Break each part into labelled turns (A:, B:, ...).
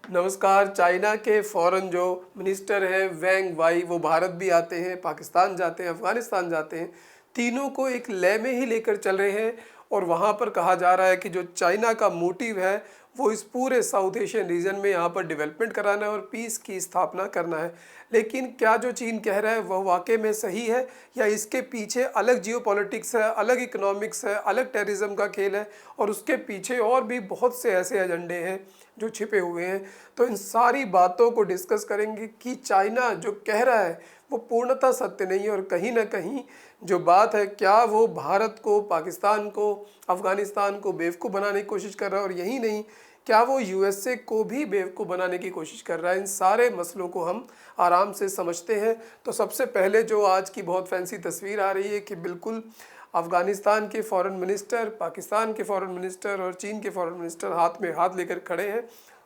A: नमस्कार। चाइना के फॉरेन जो मिनिस्टर हैं वैंग वाई, वो भारत भी आते हैं, पाकिस्तान जाते हैं, अफगानिस्तान जाते हैं। तीनों को एक लय में ही लेकर चल रहे हैं और वहाँ पर कहा जा रहा है कि जो चाइना का मोटिव है वो इस पूरे साउथ एशियन रीजन में यहाँ पर डेवलपमेंट कराना है और पीस की स्थापना करना है। लेकिन क्या जो चीन कह रहा है वह वाकई में सही है या इसके पीछे अलग जियोपॉलिटिक्स है, अलग इकोनॉमिक्स है, अलग टेररिज्म का खेल है और उसके पीछे और भी बहुत से ऐसे एजेंडे हैं जो छिपे हुए हैं। तो इन सारी बातों को डिस्कस करेंगे कि चाइना जो कह रहा है वो पूर्णतः सत्य नहीं है और कहीं ना कहीं जो बात है क्या वो भारत को, पाकिस्तान को, अफगानिस्तान को बेवकूफ़ बनाने की कोशिश कर रहा है और यही नहीं, क्या वो यूएसए को भी बेवकूफ़ बनाने की कोशिश कर रहा है। इन सारे मसलों को हम आराम से समझते हैं। तो सबसे पहले जो आज की बहुत फैंसी तस्वीर आ रही है कि बिल्कुल अफगानिस्तान के फॉरेन मिनिस्टर, पाकिस्तान के फॉरेन मिनिस्टर और चीन के फॉरेन मिनिस्टर हाथ में हाथ लेकर खड़े हैं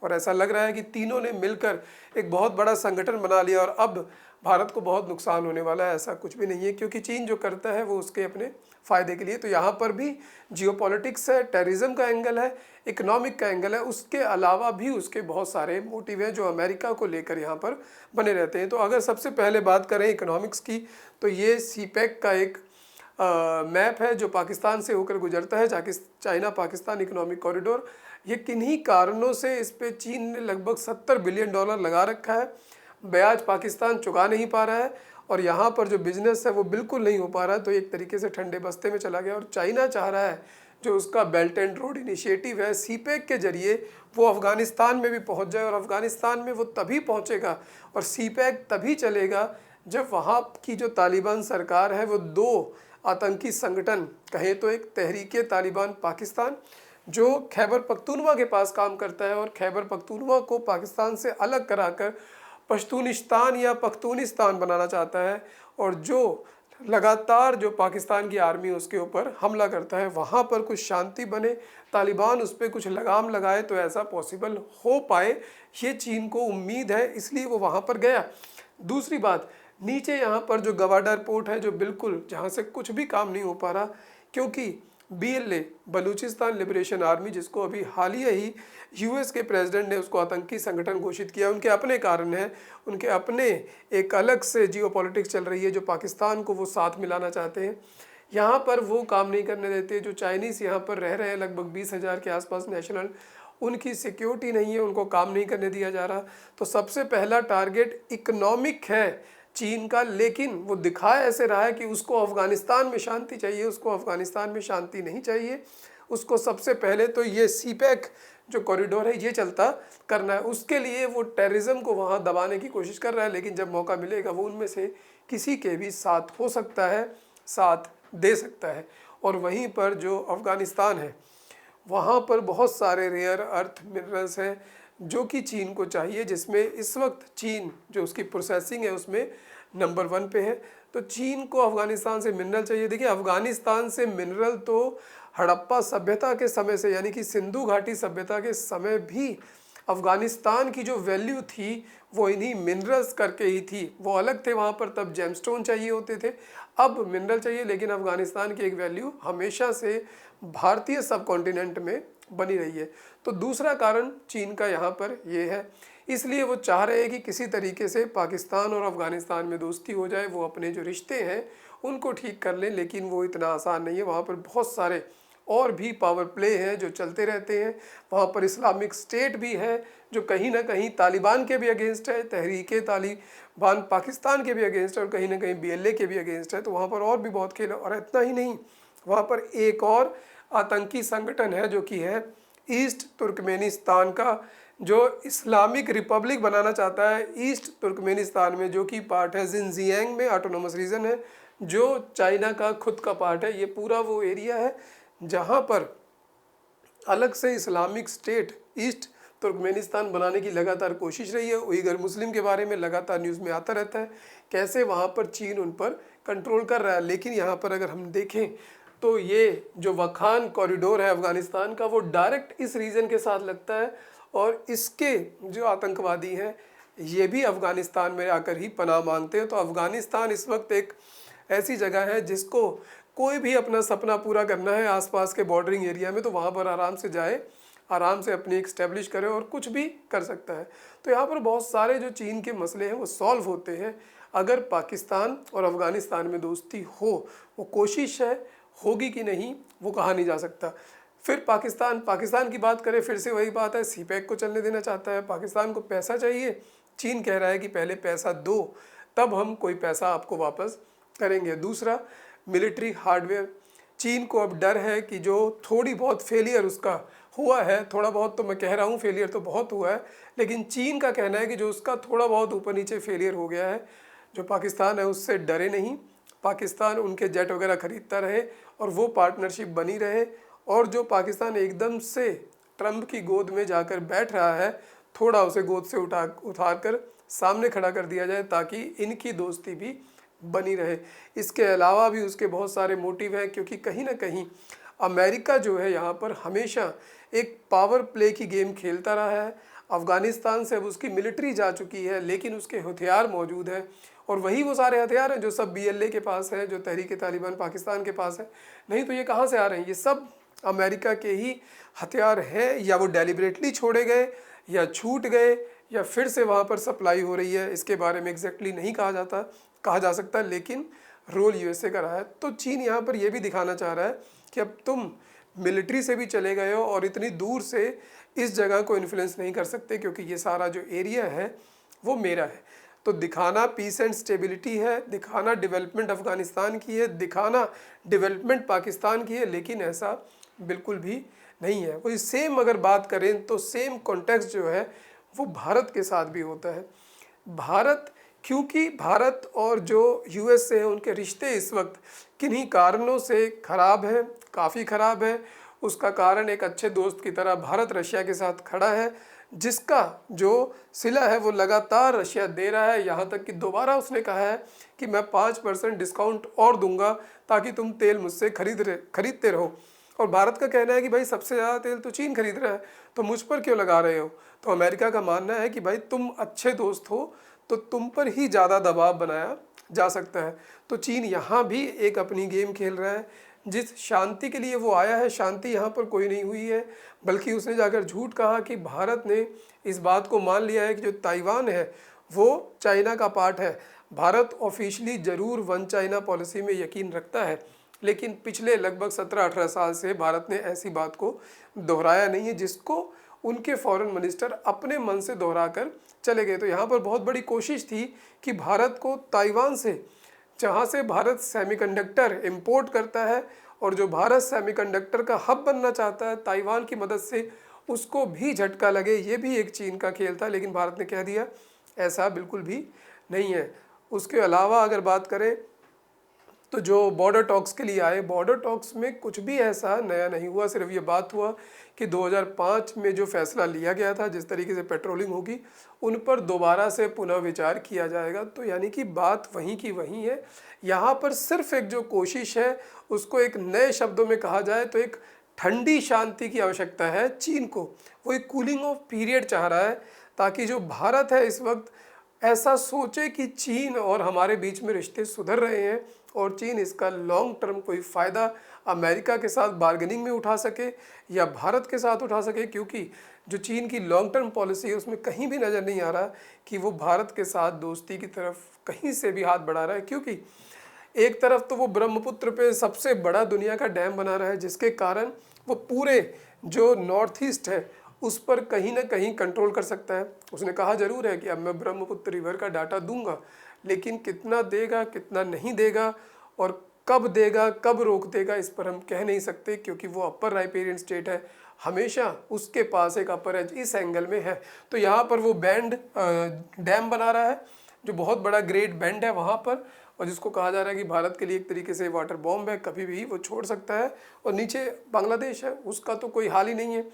A: और ऐसा लग रहा है कि तीनों ने मिलकर एक बहुत बड़ा संगठन बना लिया और अब भारत को बहुत नुकसान होने वाला है। ऐसा कुछ भी नहीं है क्योंकि चीन जो करता है वो उसके अपने फ़ायदे के लिए। तो यहाँ पर भी जियोपॉलिटिक्स है, टेररिज्म का एंगल है, इकोनॉमिक का एंगल है, उसके अलावा भी उसके बहुत सारे मोटिव हैं जो अमेरिका को लेकर यहाँ पर बने रहते हैं। तो अगर सबसे पहले बात करें इकोनॉमिक्स की तो ये सीपैक का एक मैप है जो पाकिस्तान से होकर गुजरता है, जाके चाइना पाकिस्तान इकोनॉमिक कॉरिडोर। ये किन्हीं कारणों से इस पे चीन ने लगभग $70 बिलियन लगा रखा है। ब्याज पाकिस्तान चुका नहीं पा रहा है और यहाँ पर जो बिजनेस है वो बिल्कुल नहीं हो पा रहा है। तो एक तरीके से ठंडे बस्ते में चला गया और चाइना चाह रहा है जो उसका बेल्ट एंड रोड इनिशिएटिव है सीपैक के जरिए वो अफ़गानिस्तान में भी पहुँच जाए और अफ़गानिस्तान में वो तभी पहुँचेगा और सीपैक तभी चलेगा जब वहाँ की जो तालिबान सरकार है वो दो आतंकी संगठन, कहें तो एक तहरीके तालिबान पाकिस्तान जो खैबर पख्तूनवा के पास काम करता है और खैबर पख्तूनवा को पाकिस्तान से अलग कराकर पश्तूनिस्तान या पख्तूनिस्तान बनाना चाहता है और जो लगातार जो पाकिस्तान की आर्मी उसके ऊपर हमला करता है, वहाँ पर कुछ शांति बने, तालिबान उस पर कुछ लगाम लगाए तो ऐसा पॉसिबल हो पाए, ये चीन को उम्मीद है, इसलिए वो वहाँ पर गया। दूसरी बात, नीचे यहाँ पर जो गवाडर पोर्ट है जो बिल्कुल जहाँ से कुछ भी काम नहीं हो पा रहा क्योंकि बीएलए बलूचिस्तान लिबरेशन आर्मी, जिसको अभी हालिया ही यूएस के प्रेसिडेंट ने उसको आतंकी संगठन घोषित किया, उनके अपने कारण हैं, उनके अपने एक अलग से जियोपॉलिटिक्स चल रही है जो पाकिस्तान को वो साथ मिलाना चाहते हैं। यहाँ पर वो काम नहीं करने देते। जो चाइनीज़ यहाँ पर रह रहे हैं लगभग 20,000 के आसपास नेशनल, उनकी सिक्योरिटी नहीं है, उनको काम नहीं करने दिया जा रहा। तो सबसे पहला टारगेट इकोनॉमिक है चीन का, लेकिन वो दिखा ऐसे रहा है कि उसको अफ़गानिस्तान में शांति चाहिए, उसको अफ़गानिस्तान में शांति नहीं चाहिए। उसको सबसे पहले तो ये सीपैक जो कॉरिडोर है ये चलता करना है, उसके लिए वो टेररिज्म को वहाँ दबाने की कोशिश कर रहा है। लेकिन जब मौका मिलेगा वो उनमें से किसी के भी साथ हो सकता है, साथ दे सकता है। और वहीं पर जो अफ़गानिस्तान है वहाँ पर बहुत सारे रेयर अर्थ मिनरल्स हैं जो कि चीन को चाहिए, जिसमें इस वक्त चीन जो उसकी प्रोसेसिंग है उसमें नंबर 1 पे है। तो चीन को अफ़गानिस्तान से मिनरल चाहिए। देखिए, अफ़गानिस्तान से मिनरल तो हड़प्पा सभ्यता के समय से, यानी कि सिंधु घाटी सभ्यता के समय भी अफ़गानिस्तान की जो वैल्यू थी वो इन्हीं मिनरल्स करके ही थी। वो अलग थे, वहाँ पर तब जेमस्टोन चाहिए होते थे, अब मिनरल चाहिए। लेकिन अफ़गानिस्तान की एक वैल्यू हमेशा से भारतीय सब कॉन्टिनेंट में बनी रही है। तो दूसरा कारण चीन का यहाँ पर ये है, इसलिए वो चाह रहे हैं कि किसी तरीके से पाकिस्तान और अफ़गानिस्तान में दोस्ती हो जाए, वो अपने जो रिश्ते हैं उनको ठीक कर लें। लेकिन वो इतना आसान नहीं है, वहाँ पर बहुत सारे और भी पावर प्ले हैं जो चलते रहते हैं। वहाँ पर इस्लामिक स्टेट भी है जो कहीं ना कहीं तालिबान के भी अगेंस्ट है, तहरीके तालिबान पाकिस्तान के भी अगेंस्ट है और कहीं ना कहीं बीएलए के भी अगेंस्ट है। तो वहाँ पर और भी बहुत खेल है। और इतना ही नहीं, वहाँ पर एक और आतंकी संगठन है जो कि है ईस्ट तुर्कमेनिस्तान का, जो इस्लामिक रिपब्लिक बनाना चाहता है ईस्ट तुर्कमेनिस्तान में, जो कि पार्ट है जिनजियांग में, ऑटोनोमस रीजन है जो चाइना का खुद का पार्ट है। ये पूरा वो एरिया है जहाँ पर अलग से इस्लामिक स्टेट ईस्ट तुर्कमेनिस्तान बनाने की लगातार कोशिश रही है। उइगर मुस्लिम के बारे में लगातार न्यूज़ में आता रहता है कैसे वहाँ पर चीन उन पर कंट्रोल कर रहा है। लेकिन यहाँ पर अगर हम देखें तो ये जो वखान कॉरिडोर है अफ़गानिस्तान का वो डायरेक्ट इस रीजन के साथ लगता है और इसके जो आतंकवादी हैं ये भी अफ़गानिस्तान में आकर ही पनाह मांगते हैं। तो अफ़गानिस्तान इस वक्त एक ऐसी जगह है जिसको कोई भी अपना सपना पूरा करना है आसपास के बॉर्डरिंग एरिया में तो वहाँ पर आराम से जाए, आराम से अपनी इस्टेब्लिश करे और कुछ भी कर सकता है। तो यहाँ पर बहुत सारे जो चीन के मसले हैं वो सॉल्व होते हैं अगर पाकिस्तान और अफ़गानिस्तान में दोस्ती हो। वो कोशिश है, होगी कि नहीं वो कहा नहीं जा सकता। फिर पाकिस्तान की बात करें, फिर से वही बात है, सीपैक को चलने देना चाहता है। पाकिस्तान को पैसा चाहिए, चीन कह रहा है कि पहले पैसा दो तब हम कोई पैसा आपको वापस करेंगे। दूसरा, मिलिट्री हार्डवेयर, चीन को अब डर है कि जो थोड़ी बहुत फेलियर उसका हुआ है, थोड़ा बहुत तो मैं कह रहा हूँ फेलियर तो बहुत हुआ है, लेकिन चीन का कहना है कि जो उसका थोड़ा बहुत ऊपर नीचे फेलियर हो गया है, जो पाकिस्तान है उससे डरे नहीं, पाकिस्तान उनके जेट वगैरह खरीदता रहे और वो पार्टनरशिप बनी रहे। और जो पाकिस्तान एकदम से ट्रंप की गोद में जाकर बैठ रहा है, थोड़ा उसे गोद से उठार कर सामने खड़ा कर दिया जाए ताकि इनकी दोस्ती भी बनी रहे। इसके अलावा भी उसके बहुत सारे मोटिव हैं, क्योंकि कहीं ना कहीं अमेरिका जो है यहाँ पर हमेशा एक पावर प्ले की गेम खेलता रहा है। अफ़गानिस्तान से अब उसकी मिलिट्री जा चुकी है, लेकिन उसके हथियार मौजूद हैं और वही वो सारे हथियार हैं जो सब BLA के पास है, जो तहरीक तालिबान पाकिस्तान के पास है। नहीं तो ये कहाँ से आ रहे हैं? ये सब अमेरिका के ही हथियार हैं, या वो डेलिबरेटली छोड़े गए या छूट गए या फिर से वहाँ पर सप्लाई हो रही है। इसके बारे में एग्जैक्टली नहीं कहा जा सकता, लेकिन रोल USA का रहा है। तो चीन यहाँ पर यह भी दिखाना चाह रहा है कि अब तुम मिलिट्री से भी चले गए हो और इतनी दूर से इस जगह को इन्फ्लुएंस नहीं कर सकते, क्योंकि ये सारा जो एरिया है वो मेरा है। तो दिखाना पीस एंड स्टेबिलिटी है, दिखाना डेवलपमेंट अफ़गानिस्तान की है, दिखाना डेवलपमेंट पाकिस्तान की है, लेकिन ऐसा बिल्कुल भी नहीं है। वही सेम अगर बात करें तो सेम कॉन्टेक्स्ट जो है वो भारत के साथ भी होता है। क्योंकि भारत और जो USA है उनके रिश्ते इस वक्त किन्हीं कारणों से ख़राब है, काफ़ी ख़राब है। उसका कारण एक अच्छे दोस्त की तरह भारत रशिया के साथ खड़ा है, जिसका जो सिला है वो लगातार रशिया दे रहा है। यहाँ तक कि दोबारा उसने कहा है कि मैं 5% डिस्काउंट और दूंगा ताकि तुम तेल मुझसे खरीदते रहो। और भारत का कहना है कि भाई सबसे ज़्यादा तेल तो चीन खरीद रहा है, तो मुझ पर क्यों लगा रहे हो? तो अमेरिका का मानना है कि भाई तुम अच्छे दोस्त हो तो तुम पर ही ज़्यादा दबाव बनाया जा सकता है। तो चीन यहाँ भी एक अपनी गेम खेल रहा है। जिस शांति के लिए वो आया है, शांति यहाँ पर कोई नहीं हुई है, बल्कि उसने जाकर झूठ कहा कि भारत ने इस बात को मान लिया है कि जो ताइवान है वो चाइना का पार्ट है। भारत ऑफिशियली ज़रूर वन चाइना पॉलिसी में यकीन रखता है, लेकिन पिछले लगभग 17-18 साल से भारत ने ऐसी बात को दोहराया नहीं है, जिसको उनके फॉरेन मिनिस्टर अपने मन से दोहरा कर चले गए। तो यहाँ पर बहुत बड़ी कोशिश थी कि भारत को ताइवान से, जहाँ से भारत सेमीकंडक्टर इंपोर्ट करता है और जो भारत सेमीकंडक्टर का हब बनना चाहता है ताइवान की मदद से, उसको भी झटका लगे। ये भी एक चीन का खेल था, लेकिन भारत ने कह दिया ऐसा बिल्कुल भी नहीं है। उसके अलावा अगर बात करें तो जो बॉर्डर टॉक्स के लिए आए, बॉर्डर टॉक्स में कुछ भी ऐसा नया नहीं हुआ। सिर्फ ये बात हुआ कि 2005 में जो फैसला लिया गया था जिस तरीके से पेट्रोलिंग होगी, उन पर दोबारा से पुनः विचार किया जाएगा। तो यानी कि बात वहीं की वहीं है। यहाँ पर सिर्फ एक जो कोशिश है उसको एक नए शब्दों में कहा जाए तो एक ठंडी शांति की आवश्यकता है चीन को। वो एक कूलिंग ऑफ पीरियड चाह रहा है, ताकि जो भारत है इस वक्त ऐसा सोचे कि चीन और हमारे बीच में रिश्ते सुधर रहे हैं और चीन इसका लॉन्ग टर्म कोई फ़ायदा अमेरिका के साथ बार्गेनिंग में उठा सके या भारत के साथ उठा सके। क्योंकि जो चीन की लॉन्ग टर्म पॉलिसी है उसमें कहीं भी नज़र नहीं आ रहा कि वो भारत के साथ दोस्ती की तरफ कहीं से भी हाथ बढ़ा रहा है। क्योंकि एक तरफ तो वो ब्रह्मपुत्र पे सबसे बड़ा दुनिया का डैम बना रहा है, जिसके कारण वो पूरे जो नॉर्थ ईस्ट है उस पर कहीं ना कहीं कंट्रोल कर सकता है। उसने कहा ज़रूर है कि अब मैं ब्रह्मपुत्र रिवर का डाटा दूंगा, लेकिन कितना देगा कितना नहीं देगा और कब देगा कब रोक देगा इस पर हम कह नहीं सकते, क्योंकि वो अपर राइपेरियन स्टेट है, हमेशा उसके पास एक अपर एज इस एंगल में है। तो यहाँ पर वो डैम बना रहा है जो बहुत बड़ा ग्रेट बैंड है वहाँ पर, और जिसको कहा जा रहा है कि भारत के लिए एक तरीके से वाटर बॉम्ब है, कभी भी वो छोड़ सकता है। और नीचे बांग्लादेश है, उसका तो कोई हाल ही नहीं है,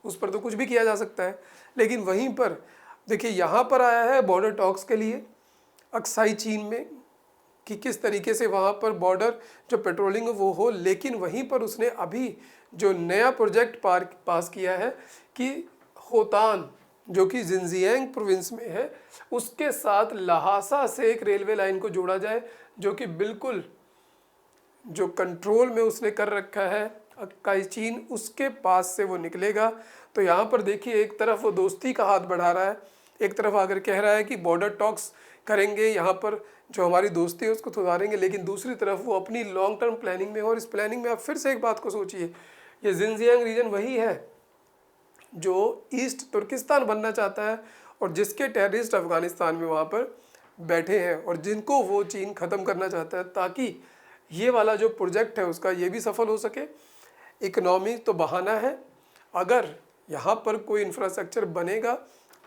A: उस पर तो कुछ भी किया जा सकता है। लेकिन वहीं पर देखिए यहाँ पर आया है बॉर्डर टॉक्स के लिए अक्साई चीन में कि किस तरीके से वहाँ पर बॉर्डर जो पेट्रोलिंग वो हो। लेकिन वहीं पर उसने अभी जो नया प्रोजेक्ट पास किया है कि होतान जो कि जिनजियांग प्रोविंस में है उसके साथ लहासा से एक रेलवे लाइन को जोड़ा जाए, जो कि बिल्कुल जो कंट्रोल में उसने कर रखा है अक्साई चीन, उसके पास से वो निकलेगा। तो यहाँ पर देखिए, एक तरफ वो दोस्ती का हाथ बढ़ा रहा है, एक तरफ आकर कह रहा है कि बॉर्डर टॉक्स करेंगे, यहाँ पर जो हमारी दोस्ती है उसको सुधारेंगे, लेकिन दूसरी तरफ वो अपनी लॉन्ग टर्म प्लानिंग में। और इस प्लानिंग में आप फिर से एक बात को सोचिए, ये जिनजियांग रीजन वही है जो ईस्ट तुर्किस्तान बनना चाहता है और जिसके टेररिस्ट अफगानिस्तान में वहाँ पर बैठे हैं और जिनको वो चीन ख़त्म करना चाहता है, ताकि ये वाला जो प्रोजेक्ट है उसका ये भी सफल हो सके। इकनॉमी तो बहाना है, अगर यहाँ पर कोई इंफ्रास्ट्रक्चर बनेगा,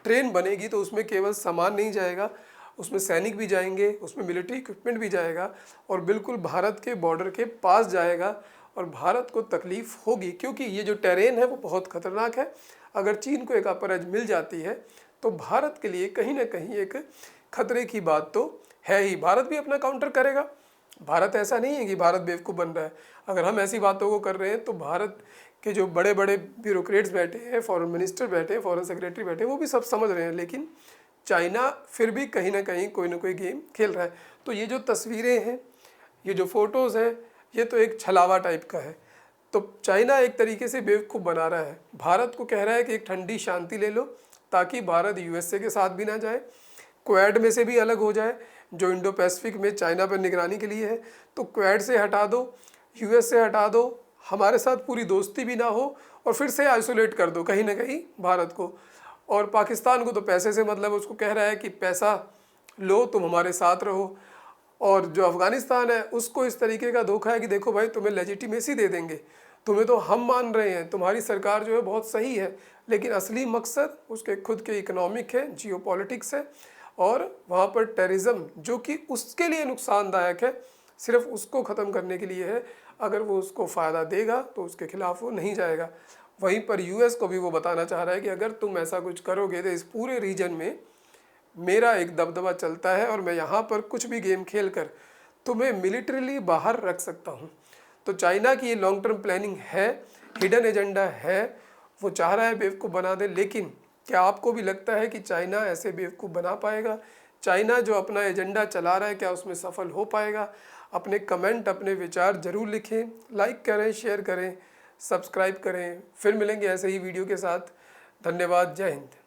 A: ट्रेन बनेगी, तो उसमें केवल सामान नहीं जाएगा, उसमें सैनिक भी जाएंगे, उसमें मिलिट्री इक्विपमेंट भी जाएगा और बिल्कुल भारत के बॉर्डर के पास जाएगा और भारत को तकलीफ़ होगी, क्योंकि ये जो टेरेन है वो बहुत ख़तरनाक है। अगर चीन को एक अपर एज मिल जाती है तो भारत के लिए कहीं ना कहीं एक खतरे की बात तो है ही। भारत भी अपना काउंटर करेगा। भारत ऐसा नहीं है कि भारत बेवकूफ़ बन रहा है। अगर हम ऐसी बातों को कर रहे हैं तो भारत के जो बड़े बड़े ब्यूरोक्रेट्स बैठे हैं, फॉरेन मिनिस्टर बैठे हैं, फॉरेन सेक्रेटरी बैठे हैं, वो भी सब समझ रहे हैं, लेकिन चाइना फिर भी कहीं ना कहीं कोई ना कोई गेम खेल रहा है। तो ये जो तस्वीरें हैं, ये जो फ़ोटोज़ हैं, ये तो एक छलावा टाइप का है। तो चाइना एक तरीके से बेवकूफ़ बना रहा है, भारत को कह रहा है कि एक ठंडी शांति ले लो, ताकि भारत यूएसए के साथ भी ना जाए, क्वेड में से भी अलग हो जाए, जो इंडो पैसिफिक में चाइना पर निगरानी के लिए है, तो क्वेड से हटा दो, यूएस से हटा दो, हमारे साथ पूरी दोस्ती भी ना हो और फिर से आइसोलेट कर दो कहीं ना कहीं भारत को। और पाकिस्तान को तो पैसे से मतलब, उसको कह रहा है कि पैसा लो, तुम हमारे साथ रहो। और जो अफ़गानिस्तान है उसको इस तरीके का धोखा है कि देखो भाई, तुम्हें लेजिटिमेसी दे देंगे, तुम्हें तो हम मान रहे हैं, तुम्हारी सरकार जो है बहुत सही है, लेकिन असली मकसद उसके खुद के इकोनॉमिक है, जियोपॉलिटिक्स है, और वहाँ पर टेररिज्म जो कि उसके लिए नुकसानदायक है, सिर्फ उसको ख़त्म करने के लिए है। अगर वो उसको फ़ायदा देगा तो उसके खिलाफ वो नहीं जाएगा। वहीं पर यूएस को भी वो बताना चाह रहा है कि अगर तुम ऐसा कुछ करोगे तो इस पूरे रीजन में मेरा एक दबदबा चलता है और मैं यहाँ पर कुछ भी गेम खेल कर तुम्हें मिलिट्रीली बाहर रख सकता हूँ। तो चाइना की ये लॉन्ग टर्म प्लानिंग है, हिडन एजेंडा है, वो चाह रहा है बेवकूफ़ बना दे। लेकिन क्या आपको भी लगता है कि चाइना ऐसे बेवकूफ़ बना पाएगा? चाइना जो अपना एजेंडा चला रहा है, क्या उसमें सफल हो पाएगा? अपने कमेंट, अपने विचार ज़रूर लिखें, लाइक करें, शेयर करें, सब्सक्राइब करें। फिर मिलेंगे ऐसे ही वीडियो के साथ। धन्यवाद। जय हिंद।